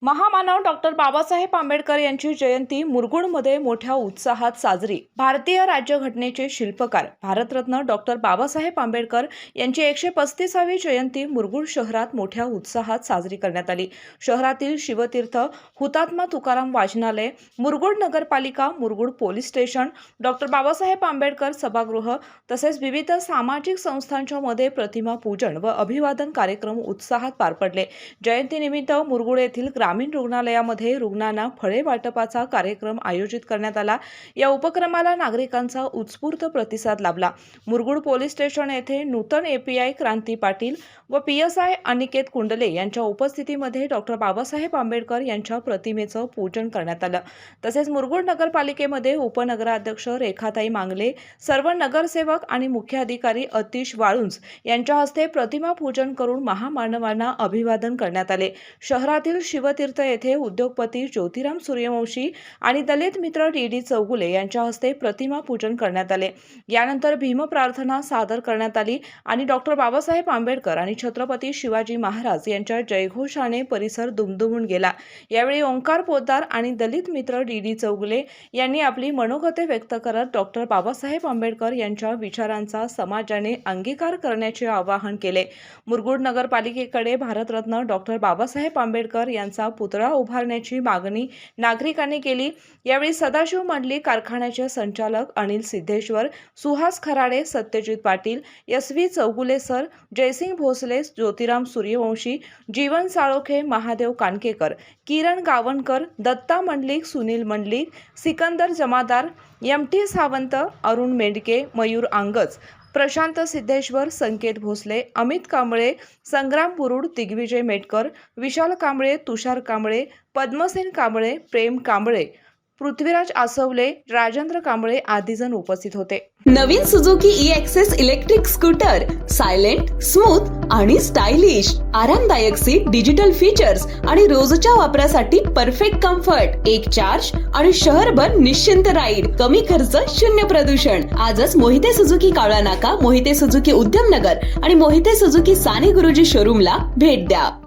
महामानव डॉक्टर बाबासाहेब आंबेडकर यांची जयंती मुरगुडमध्ये मोठ्या उत्साहात साजरी। भारतीय राज्यघटनेचे शिल्पकार भारतरत्न डॉक्टर बाबासाहेब आंबेडकर यांची 135वी जयंती मुरगुड शहरात मोठ्या उत्साहात साजरी करण्यात आली। शहरातील शिवतीर्थ, हुतात्मा तुकाराम वाचनालय, मुरगुड नगरपालिका, Murgud police station, doctor Babasaheb Ambedkar सभागृह तसेच विविध सामाजिक संस्थांच्या मध्ये प्रतिमा पूजन व अभिवादन कार्यक्रम उत्साहात पार पडले। जयंतीनिमित्त मुरगुड येथील ग्रामीण रुग्णालयामध्ये रुग्णांना फळे वाटपाचा कार्यक्रम आयोजित करण्यात आला। या उपक्रमाला नागरिकांचा उत्स्फूर्त प्रतिसाद लाभला। मुरगुड पोलीस स्टेशन येथे नूतन एपीआय क्रांती पाटील व पीएसआय अनिकेत कुंडले यांच्या उपस्थितीमध्ये डॉक्टर बाबासाहेब आंबेडकर यांच्या प्रतिमेचं पूजन करण्यात आलं। तसेच मुरगुड नगरपालिकेमध्ये उपनगराध्यक्ष रेखाताई मांगले, सर्व नगरसेवक आणि मुख्य अधिकारी अतिश वाळुंज यांच्या हस्ते प्रतिमा पूजन करून महामानवांना अभिवादन करण्यात आले। शहरातील शिवतीर्थ येथे उद्योगपती ज्योतिराम सूर्यवंशी आणि दलित मित्र डी चौगुले यांच्या हस्ते प्रतिमा पूजन करण्यात आले। यानंतर भीम प्रार्थना सादर करण्यात आली आणि डॉक्टर बाबासाहेब आंबेडकर आणि छत्रपती शिवाजी महाराज यांच्या जयघोषाने परिसर दुमदुमून गेला। यावेळी ओंकार पोद्दार आणि दलित मित्र डी चौगुले यांनी आपली मनोगते व्यक्त करत डॉक्टर बाबासाहेब आंबेडकर यांच्या विचारांचा समाजाने अंगीकार करण्याचे आवाहन केले। मुरगुड नगरपालिकेकडे भारतरत्न डॉक्टर बाबासाहेब आंबेडकर यांचा पुतळा उभारण्याची मागणी नागरिकांनी केली। यावेळी सदाशिव मंडली कारखान्याचे संचालक Anil Siddheshwar, Suhas Kharade, Satyajit Patil, S V. Chougule sir, Jaysing Bhosale, Jyotiram Suryavanshi, Jeevan Salokhe, Mahadev Kankekar, Kiran Gavankar, Datta Mandlik, Sunil Mandlik, Sikandar Jamadar, M T. Sawant, Arun Mendhake, Mayur Angaj, Prashant Siddheshwar, Sanket Bhosale, Amit Kamble, Sangram Burud, Digvijay Metkar, Vishal Kamble, Tushar Kamble, Padmasen Kamble, Prem Kamble, Prithviraj Aswale, Rajendra Kamble आदी जण उपस्थित होते। नवीन Suzuki e Access electric scooter silent, smooth आणि स्टायलिश, आरामदायक सीट, डिजिटल फीचर्स आणि रोजच्या वापरासाठी परफेक्ट कम्फर्ट, एक चार्ज आणि शहरभर निश्चिंत राईड, कमी खर्च, शून्य प्रदूषण। आजच मोहिते सुझुकी कावळा नाका, मोहिते सुझुकी उद्यमनगर आणि मोहिते सुझुकी साने गुरुजी शोरूमला भेट द्या।